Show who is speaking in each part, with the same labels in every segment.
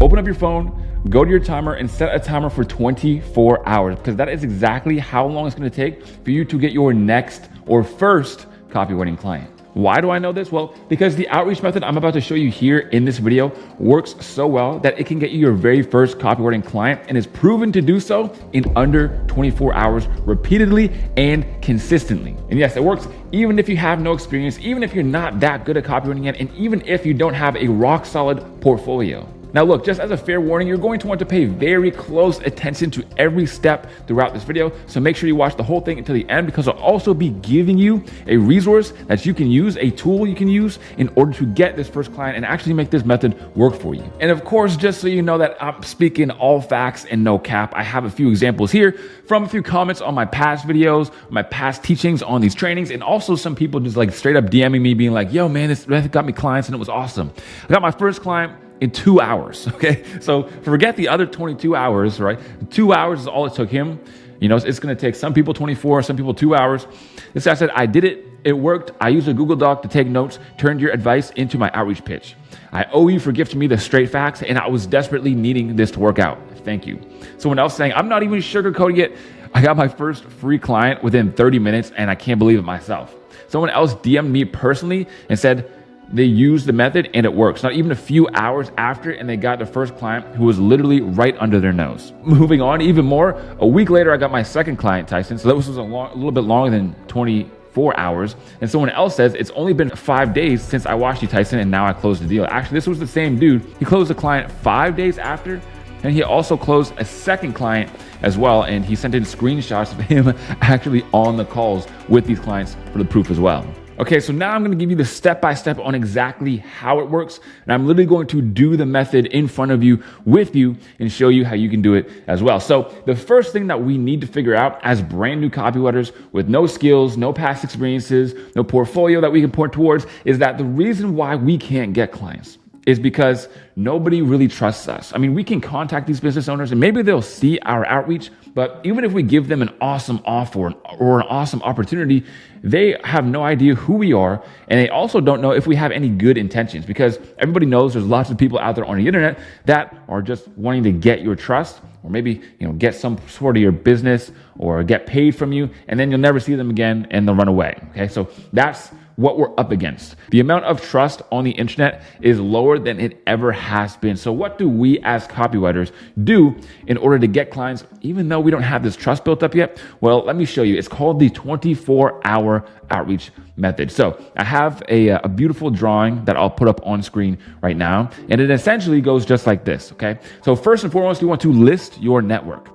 Speaker 1: open up your phone, go to your timer and set a timer for 24 hours because that is exactly how long it's going to take for you to get your next or first copywriting client. Why do I know this? Well, because the outreach method I'm about to show you here in this video works so well that it can get you your very first copywriting client and is proven to do so in under 24 hours repeatedly and consistently. And yes, it works even if you have no experience, even if you're not that good at copywriting yet, and even if you don't have a rock solid portfolio. Now look, just as a fair warning, you're going to want to pay very close attention to every step throughout this video. So make sure you watch the whole thing until the end because I'll also be giving you a resource that you can use, a tool you can use in order to get this first client and actually make this method work for you. And of course, just so you know that I'm speaking all facts and no cap, I have a few examples here from a few comments on my past videos, my past teachings on these trainings, and also some people just like straight up DMing me being like, yo man, this method got me clients and it was awesome. I got my first client in 2 hours, okay? So forget the other 22 hours, right? 2 hours is all it took him. You know, it's gonna take some people 24, some people 2 hours. This guy said, I did it, it worked. I used a Google Doc to take notes, turned your advice into my outreach pitch. I owe you for gifting me the straight facts and I was desperately needing this to work out. Thank you. Someone else saying, I'm not even sugarcoating it. I got my first free client within 30 minutes and I can't believe it myself. Someone else DM'd me personally and said, they used the method and it works. Not even a few hours after, and they got their first client who was literally right under their nose. Moving on, even more, a week later, I got my second client, Tyson. So that was a little bit longer than 24 hours. And someone else says, it's only been 5 days since I watched you, Tyson, and now I closed the deal. Actually, this was the same dude. He closed a client 5 days after, and he also closed a second client as well. And he sent in screenshots of him actually on the calls with these clients for the proof as well. Okay, so now I'm gonna give you the step-by-step on exactly how it works. And I'm literally going to do the method in front of you, with you, and show you how you can do it as well. So the first thing that we need to figure out as brand new copywriters with no skills, no past experiences, no portfolio that we can point towards is that the reason why we can't get clients is because nobody really trusts us. I mean, we can contact these business owners and maybe they'll see our outreach, but even if we give them an awesome offer or an awesome opportunity, they have no idea who we are. And they also don't know if we have any good intentions because everybody knows there's lots of people out there on the internet that are just wanting to get your trust or maybe, get some sort of your business or get paid from you. And then you'll never see them again and they'll run away. Okay. So that's what we're up against. The amount of trust on the internet is lower than it ever has been. So what do we as copywriters do in order to get clients, even though we don't have this trust built up yet? Well, let me show you. It's called the 24-hour outreach method. So I have a beautiful drawing that I'll put up on screen right now. And it essentially goes just like this, okay? So first and foremost, you want to list your network.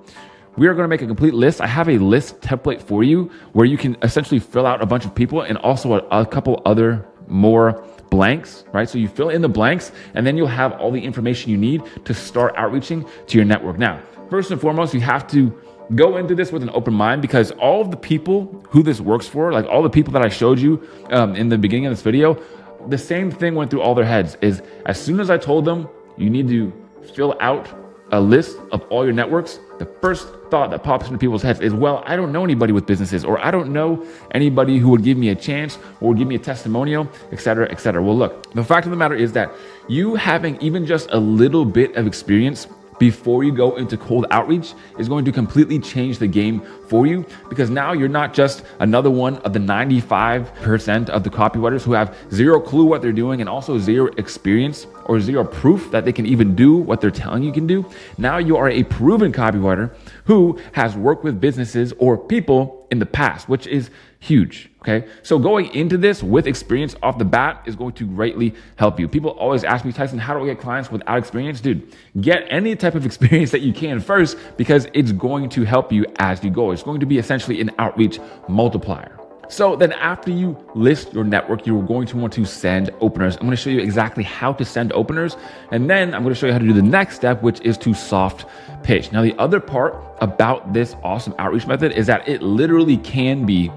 Speaker 1: We are going to make a complete list. I have a list template for you where you can essentially fill out a bunch of people and also a couple other more blanks, right? So you fill in the blanks and then you'll have all the information you need to start outreaching to your network. Now, first and foremost, you have to go into this with an open mind because all of the people who this works for, like all the people that I showed you in the beginning of this video, the same thing went through all their heads is as soon as I told them you need to fill out a list of all your networks, the first thought that pops into people's heads is, well, I don't know anybody with businesses, or I don't know anybody who would give me a chance or would give me a testimonial, et cetera, et cetera. Well, look, the fact of the matter is that you having even just a little bit of experience before you go into cold outreach is going to completely change the game for you because now you're not just another one of the 95% of the copywriters who have zero clue what they're doing and also zero experience or zero proof that they can even do what they're telling you can do. Now you are a proven copywriter who has worked with businesses or people in the past, which is huge. Okay. So going into this with experience off the bat is going to greatly help you. People always ask me, Tyson, how do I get clients without experience? Dude, get any type of experience that you can first because it's going to help you as you go. It's going to be essentially an outreach multiplier. So then after you list your network, you're going to want to send openers. I'm going to show you exactly how to send openers. And then I'm going to show you how to do the next step, which is to soft pitch. Now, the other part about this awesome outreach method is that it literally can be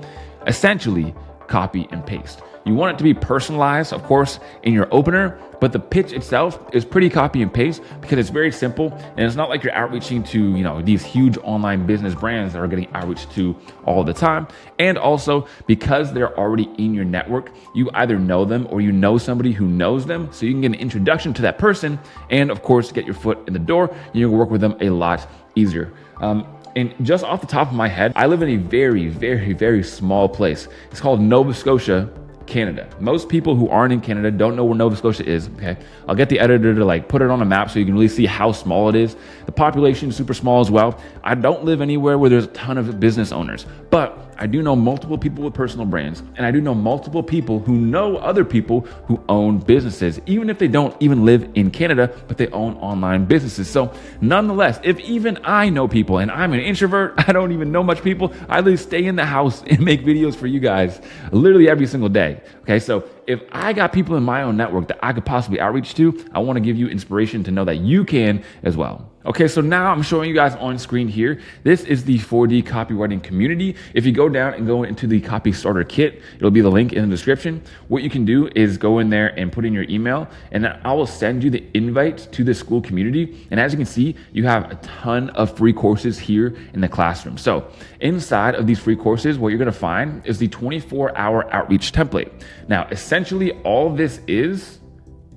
Speaker 1: essentially copy and paste. You want it to be personalized, of course, in your opener, but the pitch itself is pretty copy and paste because it's very simple. And it's not like you're outreaching to, these huge online business brands that are getting outreach to all the time. And also because they're already in your network, you either know them or you know somebody who knows them. So you can get an introduction to that person and of course, get your foot in the door. You can work with them a lot easier. And just off the top of my head, I live in a very, very, very small place. It's called Nova Scotia, Canada. Most people who aren't in Canada don't know where Nova Scotia is, okay? I'll get the editor to put it on a map so you can really see how small it is. The population is super small as well. I don't live anywhere where there's a ton of business owners, but I do know multiple people with personal brands, and I do know multiple people who know other people who own businesses, even if they don't even live in Canada, but they own online businesses. So nonetheless, if even I know people and I'm an introvert, I don't even know much people, I literally stay in the house and make videos for you guys literally every single day. Okay, so if I got people in my own network that I could possibly outreach to, I want to give you inspiration to know that you can as well. Okay, so now I'm showing you guys on screen here. This is the 4D copywriting community. If you go down and go into the copy starter kit, it'll be the link in the description. What you can do is go in there and put in your email, and then I will send you the invite to the school community. And as you can see, you have a ton of free courses here in the classroom. So inside of these free courses, what you're gonna find is the 24-hour outreach template. Now, essentially all this is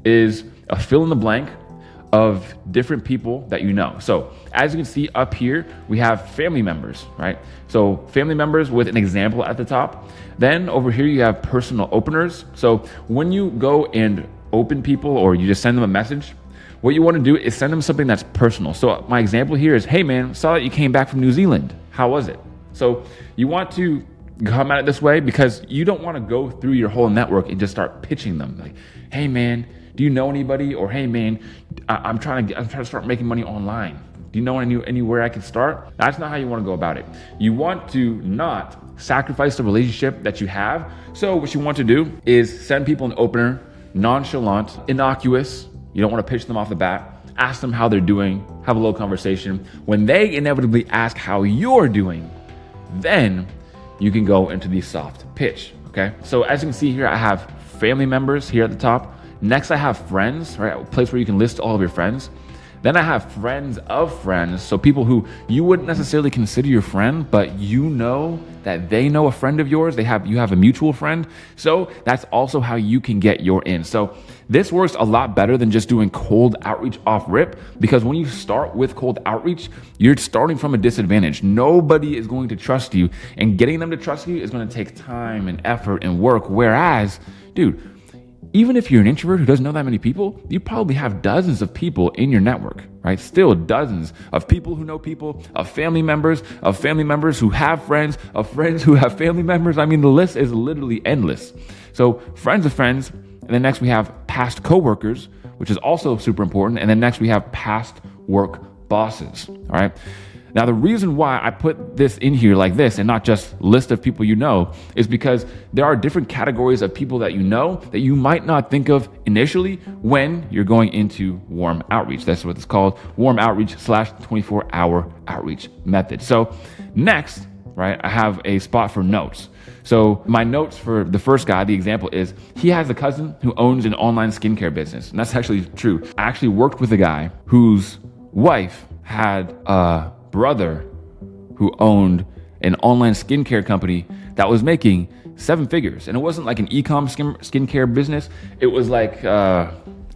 Speaker 1: a fill in the blank of different people that you know. So as you can see up here, we have family members, right? So family members with an example at the top. Then over here, you have personal openers. So when you go and open people or you just send them a message, what you want to do is send them something that's personal. So my example here is, hey man, saw that you came back from New Zealand. How was it? So you want to come at it this way because you don't want to go through your whole network and just start pitching them. Like, hey man, do you know anybody? Or hey man, I'm trying to start making money online. Do you know anywhere I can start? That's not how you want to go about it. You want to not sacrifice the relationship that you have. So what you want to do is send people an opener, nonchalant, innocuous. You don't want to pitch them off the bat. Ask them how they're doing, have a little conversation. When they inevitably ask how you're doing, then you can go into the soft pitch, okay? So as you can see here, I have family members here at the top. Next, I have friends, right? A place where you can list all of your friends. Then I have friends of friends. So people who you wouldn't necessarily consider your friend, but you know that they know a friend of yours. You have a mutual friend. So that's also how you can get your in. So this works a lot better than just doing cold outreach off rip, because when you start with cold outreach, you're starting from a disadvantage. Nobody is going to trust you, and getting them to trust you is going to take time and effort and work. Whereas, dude, even if you're an introvert who doesn't know that many people, you probably have dozens of people in your network, right? Still dozens of people who know people, of family members who have friends, of friends who have family members. I mean, the list is literally endless. So friends of friends, and then next we have past coworkers, which is also super important. And then next we have past work bosses, all right? Now, the reason why I put this in here like this and not just list of people you know is because there are different categories of people that you know that you might not think of initially when you're going into warm outreach. That's what it's called, warm outreach / 24-hour outreach method. So next, right, I have a spot for notes. So my notes for the first guy, the example is, he has a cousin who owns an online skincare business. And that's actually true. I actually worked with a guy whose wife had a brother who owned an online skincare company that was making 7 figures. And it wasn't like an e-com skincare business. It was like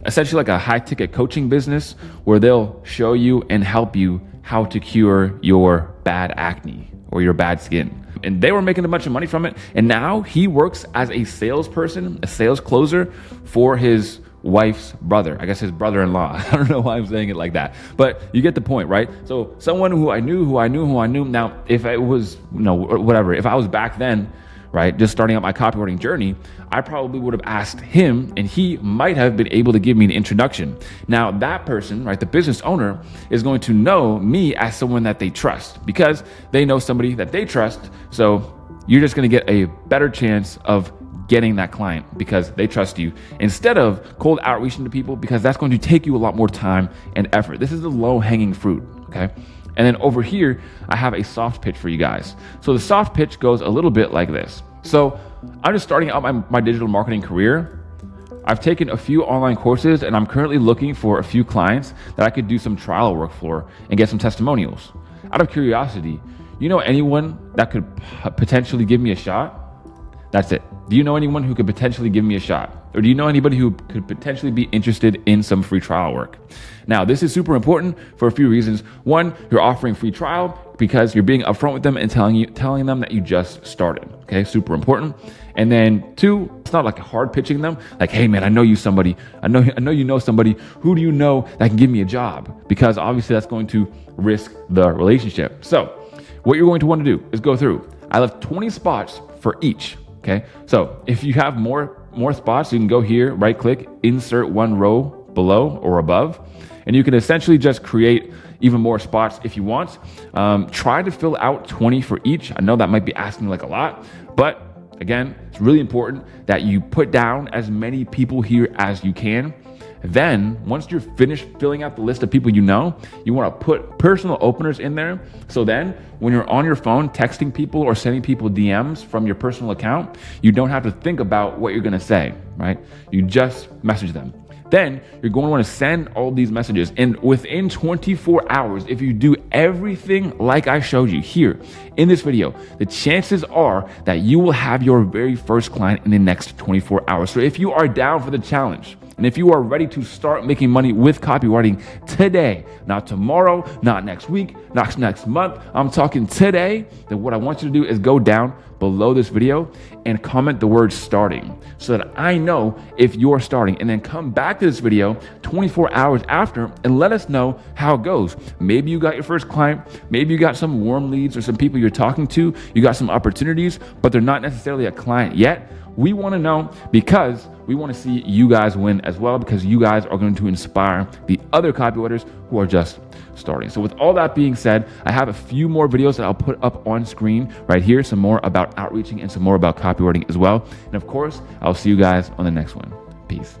Speaker 1: essentially like a high ticket coaching business where they'll show you and help you how to cure your bad acne or your bad skin. And they were making a bunch of money from it. And now he works as a salesperson, a sales closer for his wife's brother, I guess his brother-in-law. I don't know why I'm saying it like that, but you get the point, right? So someone who I knew. Now, if it was, whatever, if I was back then, right, just starting out my copywriting journey, I probably would have asked him and he might have been able to give me an introduction. Now that person, right, the business owner is going to know me as someone that they trust because they know somebody that they trust. So you're just going to get a better chance of getting that client because they trust you instead of cold outreaching to people, because that's going to take you a lot more time and effort. This is the low hanging fruit. Okay. And then over here, I have a soft pitch for you guys. So the soft pitch goes a little bit like this. So I'm just starting out my digital marketing career. I've taken a few online courses and I'm currently looking for a few clients that I could do some trial work for and get some testimonials. Out of curiosity, you know anyone that could potentially give me a shot? That's it. Do you know anyone who could potentially give me a shot? Or do you know anybody who could potentially be interested in some free trial work? Now, this is super important for a few reasons. One, you're offering free trial because you're being upfront with them and telling them that you just started. Okay, super important. And then two, it's not like hard pitching them. Like, hey man, I know you somebody. I know you know somebody. Who do you know that can give me a job? Because obviously that's going to risk the relationship. So what you're going to want to do is go through. I left 20 spots for each. Okay, so if you have more spots, you can go here, right click, insert one row below or above, and you can essentially just create even more spots if you want. Try to fill out 20 for each. I know that might be asking like a lot, but again, it's really important that you put down as many people here as you can. Then once you're finished filling out the list of people you know, you want to put personal openers in there. So then when you're on your phone texting people or sending people DMs from your personal account, you don't have to think about what you're going to say, right? You just message them. Then you're going to want to send all these messages. And within 24 hours, if you do everything like I showed you here in this video, the chances are that you will have your very first client in the next 24 hours. So if you are down for the challenge, and if you are ready to start making money with copywriting today, not tomorrow, not next week, not next month, I'm talking today, then what I want you to do is go down below this video and comment the word starting so that I know if you're starting, and then come back to this video 24 hours after and let us know how it goes. Maybe you got your first client, maybe you got some warm leads or some people you're talking to, you got some opportunities, but they're not necessarily a client yet. We want to know because we want to see you guys win as well, because you guys are going to inspire the other copywriters who are just starting. So with all that being said, I have a few more videos that I'll put up on screen right here, some more about outreaching and some more about copywriting as well. And of course, I'll see you guys on the next one. Peace.